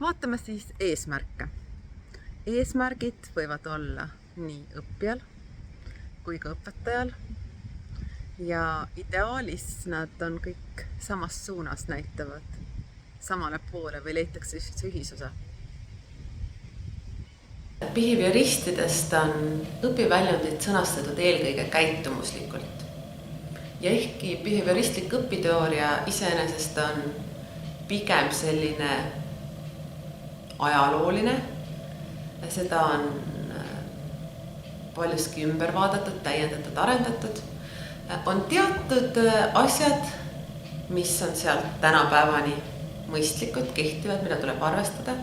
Vaatame siis eesmärke. Eesmärgid võivad olla nii õppijal kui ka õpetajal ja ideaalis nad on kõik samas suunas, näitavad samale poole või leitakse see ühisosa. Behavioristidest on õpiväljundid sõnastatud eelkõige käitumuslikult. Ja ehkki behavioristlik õpiteooria iseenesest on pigem selline ajalooline, seda on paljuski ümber vaadatud, täiendatud, arendatud, on teatud asjad, mis on sealt tänapäevani mõistlikud, kehtivad, mida tuleb arvestada.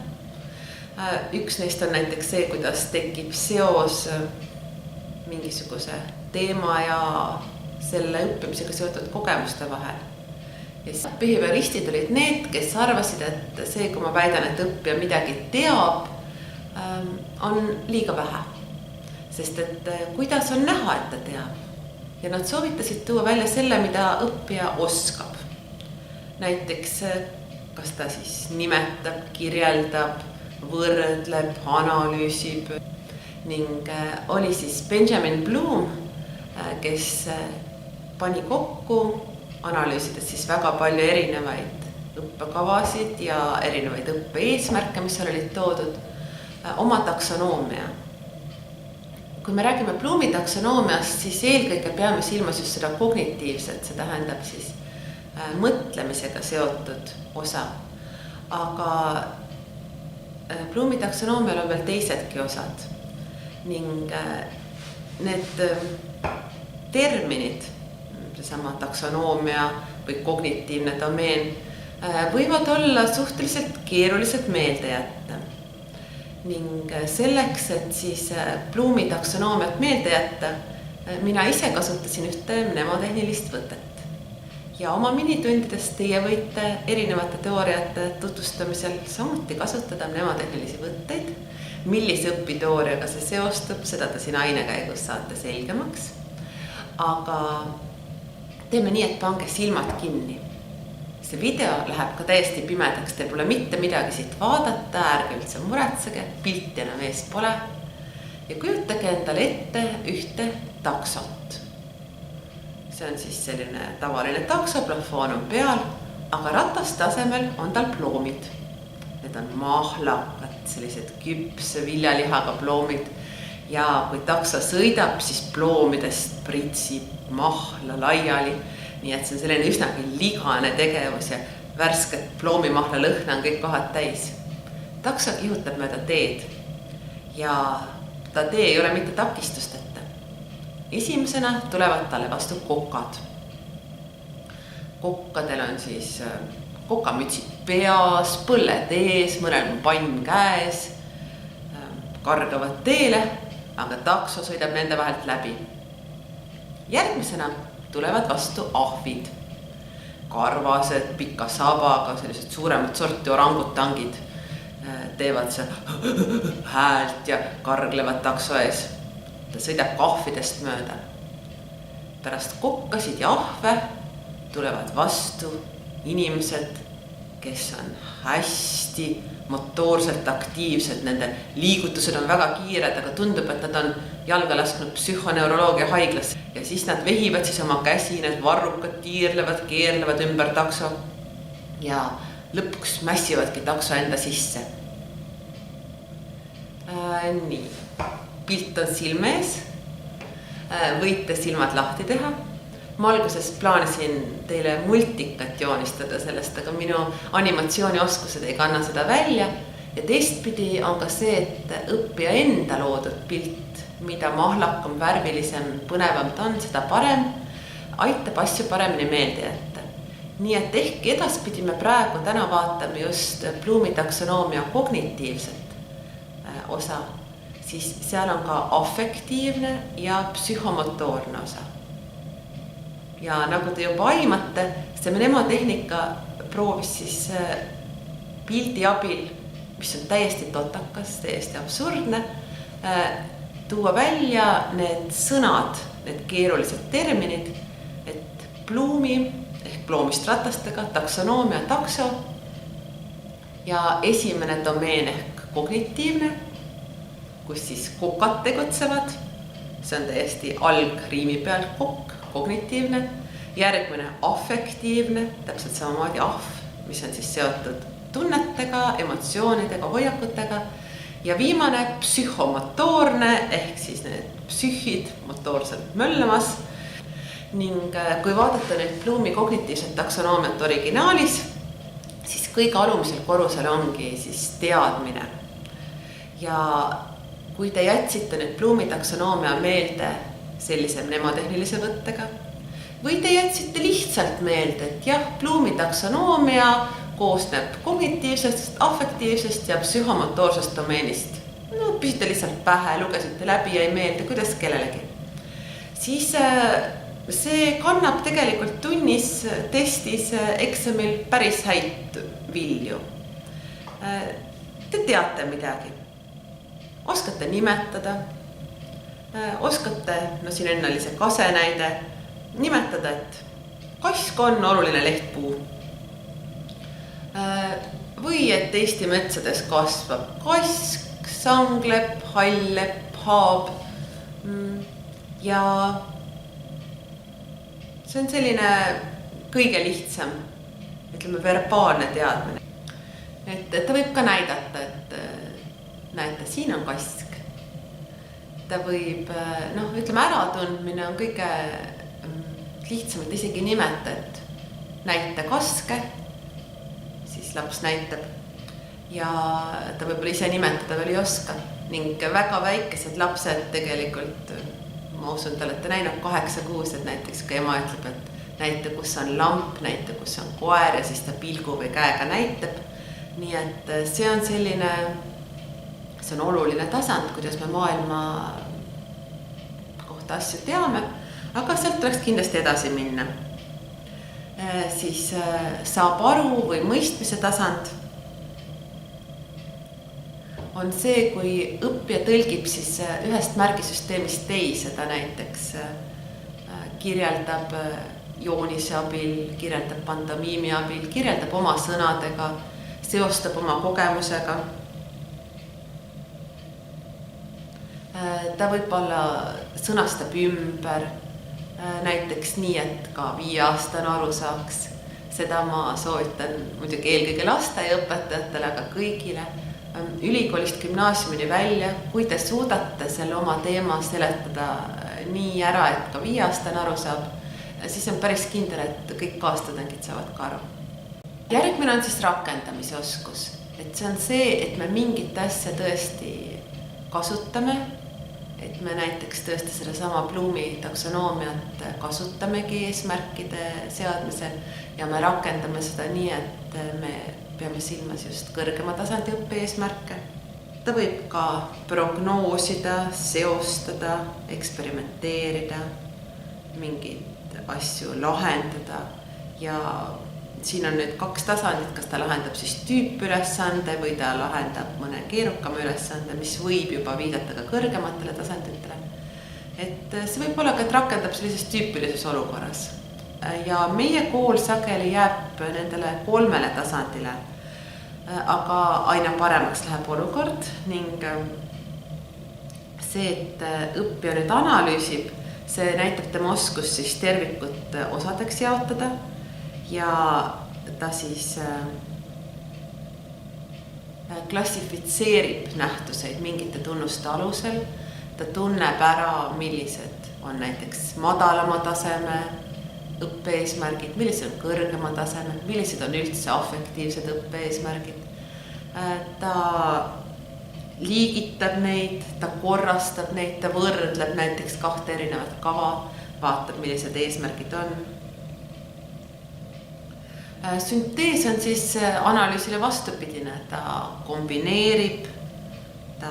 Üks neist on näiteks see, kuidas tekib seos mingisuguse teema ja selle õppimisega seotud kogemuste vahel. Ja siis behavioristid olid need, kes arvasid, et see, kui ma väidan, et õppija midagi teab, on liiga vähe. Sest et kuidas on näha, et ta teab. Ja nad soovitasid tuua välja selle, mida õppija oskab. Näiteks, kas ta siis nimetab, kirjeldab, võrdleb, analüüsib. Ning oli siis Benjamin Bloom, kes pani kokku, analüüsides siis väga palju erinevaid õppekavasid ja erinevaid õppe-eesmärke, mis seal olid toodud, oma taksonoomia. Kui me räägime Bloomi taksonoomiast, siis eelkõige peame silmas just seda kognitiivset, see tähendab siis mõtlemisega seotud osa. Aga Bloomi taksonoomial on veel teisedki osad ning need terminid, seesama taksonoomia või kognitiivne domeen, võivad olla suhteliselt keeruliselt meelde jätta. Ning selleks, et siis Bloomi taksonoomiat meelde jätta, mina ise kasutasin ühte mnemotehnilist võtet. Ja oma minitundidest teie võite erinevate teooriate tutvustamisel samuti kasutada mnemotehnilisi võtteid. Millise õpiteooriaga see seostub, seda te siin aine käigus saate selgemaks. Aga teeme nii, et pange silmad kinni. See video läheb ka täiesti pimedaks, teil pole mitte midagi siit vaadata, ärge üldse muretsege, pilti enam ees pole. Ja kujutage endale ette ühte taksot. See on siis selline tavaline takso, plafoon on peal, aga rataste asemel on tal ploomid. Need on mahlakad, sellised küpse viljalihaga ploomid. Ja kui takso sõidab, siis ploomidest pritsib mahla laiali. Nii et see on selline üsnagi ligane tegevus ja värsket ploomimahla lõhna on kõik kohad täis. Takso kihutab mööda teed ja ta tee ei ole mitte takistusteta. Esimesena tulevad talle vastu kokad. Kokkadel on siis kokamütsid peas, põlled ees, mõnel on pann käes, kargavad teele, aga takso sõidab nende vahelt läbi. Järgmisena tulevad vastu ahvid. Karvased, pika sabaga, sellised suuremad sorti orangutangid teevad see häält ja karglevad takso ees. Ta sõidab kahvidest mööda. Pärast kokkasid ja ahve tulevad vastu inimesed, kes on hästi motoorselt aktiivsed. Nende liigutused on väga kiired, aga tundub, et nad on jalga lasknud psühhoneuroloogia haiglas. Ja siis nad vehivad siis oma käsi, need varrukad tiirlevad, keerlevad ümber takso ja lõpuks mässivadki takso enda sisse. Nii, pilt on silme ees, võite silmad lahti teha. Ma alguses plaanisin teile multikat joonistada sellest, aga minu animatsioonioskused ei kanna seda välja. Ja teistpidi on ka see, et õppija enda loodud pilt, mida mahlakam, värvilisem, põnevam ta on, seda parem, aitab asju paremini meelde jätta. Nii et ehk edaspidi me praegu täna vaatame just Bloomi taksonoomia kognitiivset osa, siis seal on ka affektiivne ja psühhomotoorne osa. Ja nagu te juba aimate, see mnemotehnika proovis siis pildi abil, mis on täiesti totakas, täiesti absurdne, tuua välja need sõnad, need keerulised terminid, et Bloomi ehk ploomist ratastega, taksonoomia, takso ja esimene domeen ehk kognitiivne, kus siis kokad tegutsevad, see on täiesti algriimi peal kokk, kognitiivne, järgmine affektiivne, täpselt samamoodi mis on siis seotud tunnetega, emotsioonidega, hoiakutega ja viimane psühhomotoorne ehk siis need psühhid motoorselt möllamas. Ning kui vaadata nüüd Bloomi kognitiivset taksonoomiat originaalis, siis kõige alumisel korrusel ongi siis teadmine. Ja kui te jätsite nüüd Bloomi taksonoomia meelde sellise mnemotehnilise võttega või te jätsite lihtsalt meelde, et jah, Bloomi taksonoomia koosneb kognitiivsest, affektiivsest ja psühhomotoorsest domeenist. No pisite lihtsalt pähe, lugesite läbi ja ei meelde, kuidas kellelegi. Siis see kannab tegelikult tunnis, testis, eksamil päris häid vilju. Te teate midagi. Oskate nimetada. Oskate, no siin enne oli see kase näide, nimetada, et kask on oluline lehtpuu. Või et Eesti metsades kasvab kask, sanglepp, halllepp, haab ja see on selline kõige lihtsam, ütleme, verbaalne teadmine. Et ta võib ka näidata, et näete, siin on kask. Ta võib, ütleme, äratundmine on kõige lihtsam, et isegi nimeta, et näita kaske, siis laps näitab ja ta võib-olla ise nimetada veel ei oska. Ning väga väikesed lapsed tegelikult, ma usun, te olete näinud 8 kuus, et näiteks kui ema ütleb, et näita, kus on lamp, näita, kus on koer ja siis ta pilgu või käega näitab. Nii et see on selline, see on oluline tasand, kuidas me maailma kohta asju teame, aga sealt tuleks kindlasti edasi minna. Siis saab aru või mõistmise tasand on see, kui õppija tõlgib siis ühest märgisüsteemist teise, ta näiteks kirjeldab joonise abil, kirjeldab pantomiimi abil, kirjeldab oma sõnadega, seostab oma kogemusega. Ta võib-olla sõnastab ümber, näiteks nii, et ka 5-aastane aru saaks. Seda ma soovitan muidugi eelkõige lasteaiaõpetajatele, aga kõigile. Ülikoolist gümnaasiumini välja, kui te suudate selle oma teema seletada nii ära, et ka 5-aastane aru saab, siis on päris kindel, et kõik kaastudengid saavad ka aru. Järgmine on siis rakendamise oskus. Et see on see, et me mingit asja tõesti kasutame, et me näiteks tõesti selle sama Bloomi taksonoomiat kasutamegi eesmärkide seadmisel ja me rakendame seda nii, et me peame silmas just kõrgema tasandi õppe eesmärke. Ta võib ka prognoosida, seostada, eksperimenteerida, mingeid asju lahendada ja siin on nüüd 2 tasandit, kas ta lahendab siis tüüpülesande või ta lahendab mõne keerukama ülesande, mis võib juba viidata ka kõrgematele tasanditele. Et see võib olla ka, et rakendab sellises tüüpilises olukorras. Ja meie kool sageli jääb nendele 3 tasandile, aga aina paremaks läheb olukord ning see, et õppija nüüd analüüsib, see näitab tema oskus siis tervikut osadeks jaotada ja ta siis klassifitseerib nähtuseid mingite tunnuste alusel. Ta tunneb ära, millised on näiteks madalama taseme õppe-eesmärgid, millised on kõrgema taseme, millised on üldse affektiivsed õppe-eesmärgid. Ta liigitab neid, ta korrastab neid, ta võrdleb näiteks 2 erinevat kava, vaatab, millised eesmärgid on. Süntees on siis analüüsile vastupidine, ta kombineerib, ta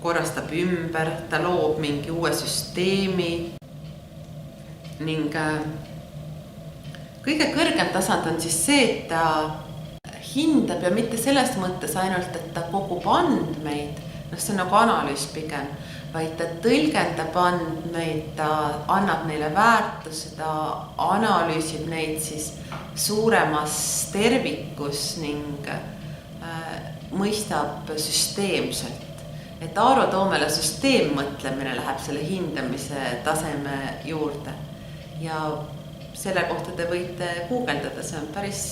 korrastab ümber, ta loob mingi uue süsteemi ning kõige kõrgem tasand on siis see, et ta hindab ja mitte selles mõttes ainult, et ta kogub andmeid, see on nagu analüüs pigem, vaid ta tõlgendab andmeid, ta annab neile väärtuse, ta analüüsib neid siis suuremas tervikus ning mõistab süsteemselt. Et Aaro Toomela süsteemmõtlemine läheb selle hindamise taseme juurde ja selle kohta te võite guugeldada, see on päris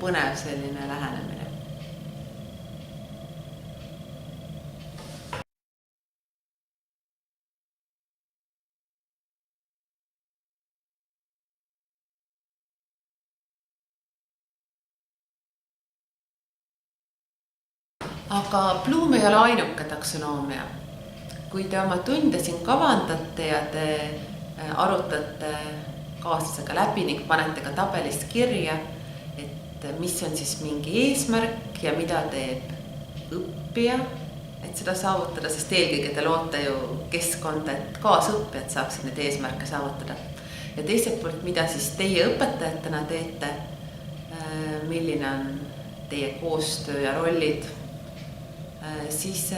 põnev selline lähenemine. Aga Bloom ei ole ainuke taksonoomia. Kui te oma tunde siin kavandate ja te arutate kaaslasega läbi ning panete ka tabelist kirja, et mis on siis mingi eesmärk ja mida teeb õppija, et seda saavutada, sest eelkõige te loote ju keskkonda, et kaasõppijad saaksid neid eesmärke saavutada. Ja teiselt poolt, mida siis teie õpetajatena teete, milline on teie koostöö ja rollid, siis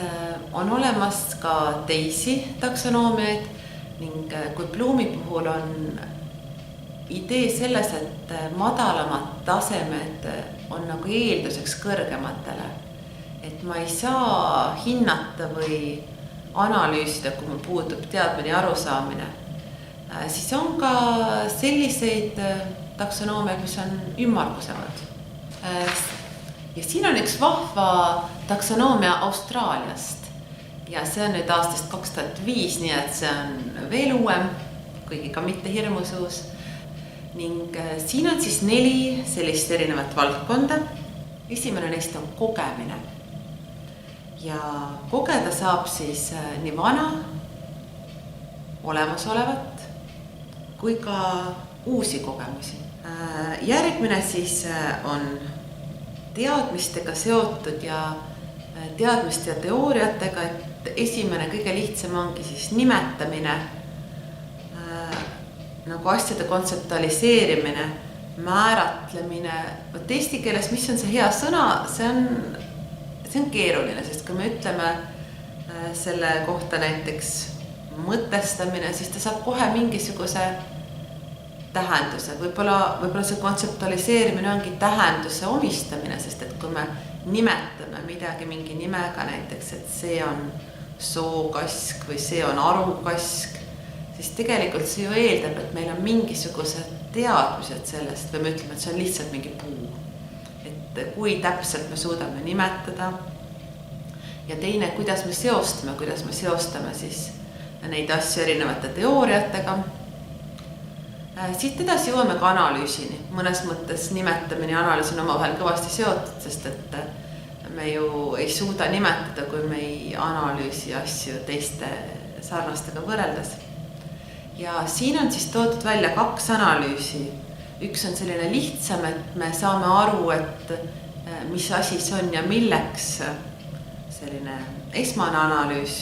on olemas ka teisi taksonoomiaid ning kui Bloomi puhul on idee selles, et madalamad tasemed on nagu eelduseks kõrgematele, et ma ei saa hinnata või analüüsida, kui mul puudub teadmine ja arusaamine, siis on ka selliseid taksonoomiaid, mis on ümmargusemad. Ja siin on üks vahva taksonoomia Austraaliast ja see on nüüd aastast 2005, nii et see on veel uuem, kuigi ka mitte hirmus uus. Ning siin on siis 4 sellist erinevat valdkonda. Esimene neist on kogemine. Ja kogeda saab siis nii vana, olemasolevat, kui ka uusi kogemusi. Järgmine siis on teadmistega seotud ja teadmiste ja teooriatega, et esimene kõige lihtsam ongi siis nimetamine, nagu asjade kontseptualiseerimine, määratlemine. Eesti keeles, mis on see hea sõna, see on keeruline, sest kui me ütleme selle kohta näiteks mõtestamine, siis ta saab kohe mingisuguse tähenduse. Võib-olla see kontseptualiseerimine ongi tähenduse omistamine, sest et kui me nimetame midagi mingi nimega näiteks, et see on sookask või see on arukask, siis tegelikult see ju eeldab, et meil on mingisugused teadmised sellest või me ütleme, et see on lihtsalt mingi puu. Et kui täpselt me suudame nimetada ja teine, kuidas me seostame siis neid asju erinevate teooriatega. Siit edasi jõuame ka analüüsini. Mõnes mõttes nimetamine ja analüüs on omavahel kõvasti seotud, sest et me ju ei suuda nimetada, kui me ei analüüsi asju teiste sarnastega võrreldes. Ja siin on siis toodud välja 2 analüüsi. Üks on selline lihtsam, et me saame aru, et mis asi see on ja milleks, selline esmane analüüs.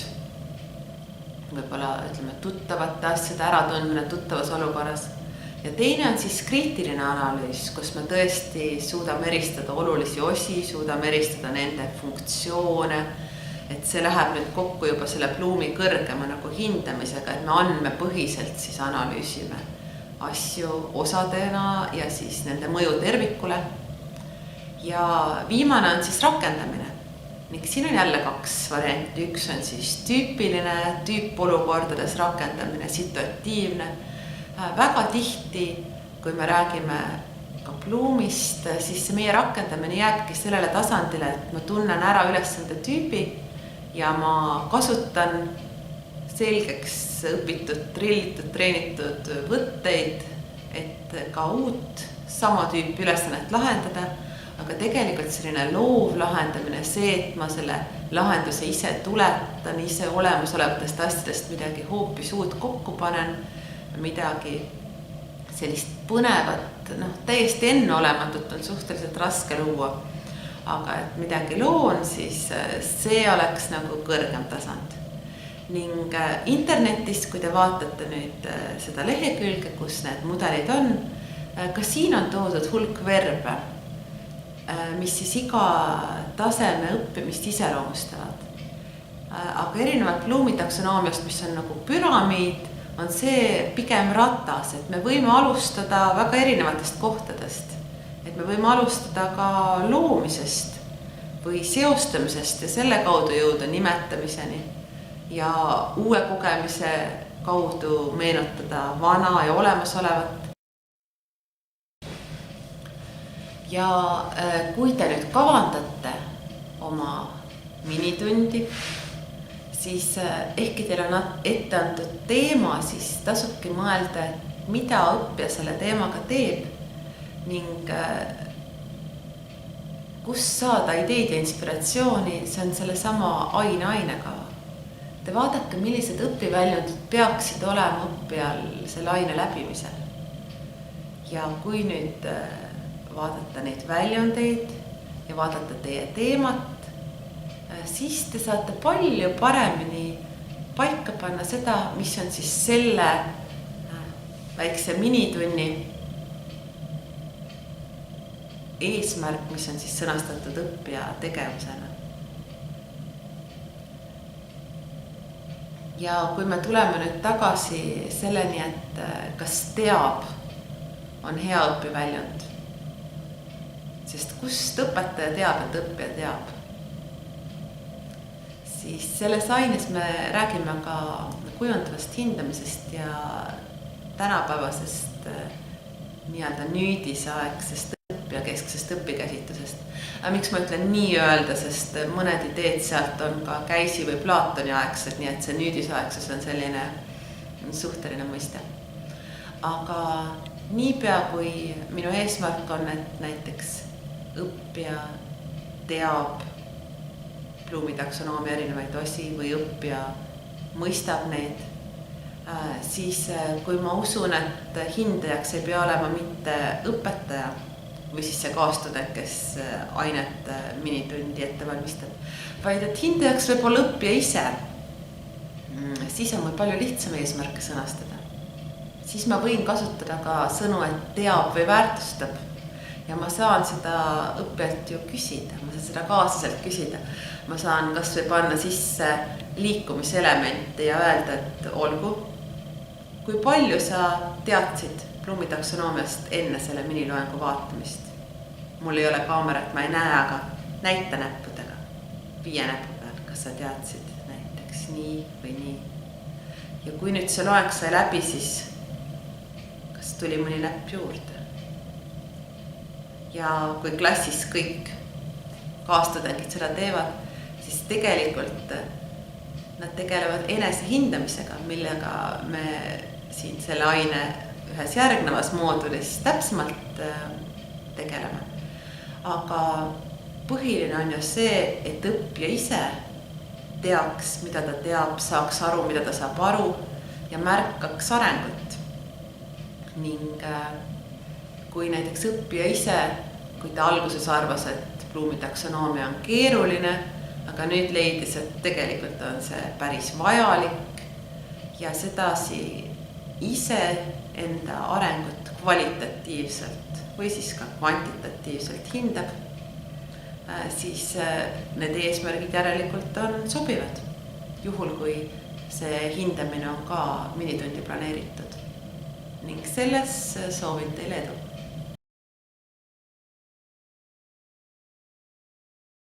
Võib-olla ütleme tuttavate asjade äratundmine tuttavas olukorras. Ja teine on siis kriitiline analüüs, kus me tõesti suudame eristada olulisi osi, suudame eristada nende funktsioone, et see läheb nüüd kokku juba selle Bloomi kõrgema nagu hindamisega, et me andmepõhiselt siis analüüsime asju osadena ja siis nende mõju tervikule. Ja viimane on siis rakendamine. Ning siin on jälle 2 varianti. Üks on siis tüüpiline, tüüpolukordades rakendamine, situatiivne. Väga tihti, kui me räägime ka Bloomist, siis meie rakendamine jääbki sellele tasandile, et ma tunnen ära ülesande tüübi ja ma kasutan selgeks õpitud, trillitud, treenitud võtteid, et ka uut sama tüüpi ülesannet lahendada, aga tegelikult selline loov lahendamine, see, et ma selle lahenduse ise tuletan, ise olemasolevatest asjadest midagi hoopis uut kokku panen, midagi sellist põnevat, täiesti enneolematut on suhteliselt raske luua, aga et midagi loon, siis see oleks nagu kõrgem tasand. Ning internetis, kui te vaatate nüüd seda lehekülge, kus need mudelid on, ka siin on toodud hulk verbe, mis siis iga taseme õppimist iseloomustavad. aga erinevalt Bloomi taksonoomiast, mis on nagu püramiid, on see pigem ratas, et me võime alustada väga erinevatest kohtadest. Et me võime alustada ka loomisest või seostamisest ja selle kaudu jõuda nimetamiseni ja uue kogemise kaudu meenutada vana ja olemasolevat. Ja kui te nüüd kavandate oma minitundi, siis ehkki teil on ette antud teema, siis tasubki mõelda, et mida õppija selle teemaga teeb ning kus saada ideid ja inspiratsiooni, see on selle sama ainekava. Te vaadake, millised õpiväljundid peaksid olema õppijal selle aine läbimisel. Ja kui nüüd vaadata neid väljundeid ja vaadata teie teemat, siis te saate palju paremini paika panna seda, mis on siis selle väikse minitunni eesmärk, mis on siis sõnastatud õppija tegevusena. Ja kui me tuleme nüüd tagasi selleni, et kas teab on hea õpiväljund, sest kust õpetaja teab, et õppija teab, siis selles aines me räägime ka kujundavast hindamisest ja tänapäevasest nii-öelda nüüdisaegsest õppijakesksest õpikäsitlusest. Aga miks ma ütlen nii öelda, sest mõned ideed sealt on ka Käisi või Platoni aegsed, nii et see nüüdisaegsus on selline suhteline mõiste. Aga niipea kui minu eesmärk on, et näiteks õppija teab Bloomi taksonoomia erinevaid osi või õppija mõistab neid, siis kui ma usun, et hindajaks ei pea olema mitte õpetaja või siis see kaastudent, kes ainet minitundi ette valmistab, vaid et hindajaks võib olla õppija ise, siis on mul palju lihtsam eesmärke sõnastada. Siis ma võin kasutada ka sõnu, et teab või väärtustab. Ja ma saan seda õppijalt ju küsida, ma saan seda kaaslaselt küsida. Ma saan kas või panna sisse liikumiselemente ja öelda, et olgu, kui palju sa teadsid Bloomi taksonoomiast enne selle miniloengu vaatamist. Mul ei ole kaamerat, ma ei näe, aga näita näppudega, 5 näpu peal, kas sa teadsid näiteks nii või nii. Ja kui nüüd see loeng sai läbi, siis kas tuli mõni näpp juurde? Ja kui klassis kõik kaastudengid seda teevad, siis tegelikult nad tegelevad enese hindamisega, millega me siin selle aine ühes järgnevas moodulis täpsemalt tegeleme. Aga põhiline on ju see, et õppija ise teaks, mida ta teab, saaks aru, mida ta saab aru ja märkaks arengut. Ning kui näiteks õppija ise, kui ta alguses arvas, et Bloomi taksonoomia on keeruline, aga nüüd leidis, et tegelikult on see päris vajalik ja sedasi ise enda arengut kvalitatiivselt või siis ka kvantitatiivselt hindab, siis need eesmärgid järelikult on sobivad, juhul kui see hindamine on ka minitundi planeeritud. Ning selles soovin teile edu.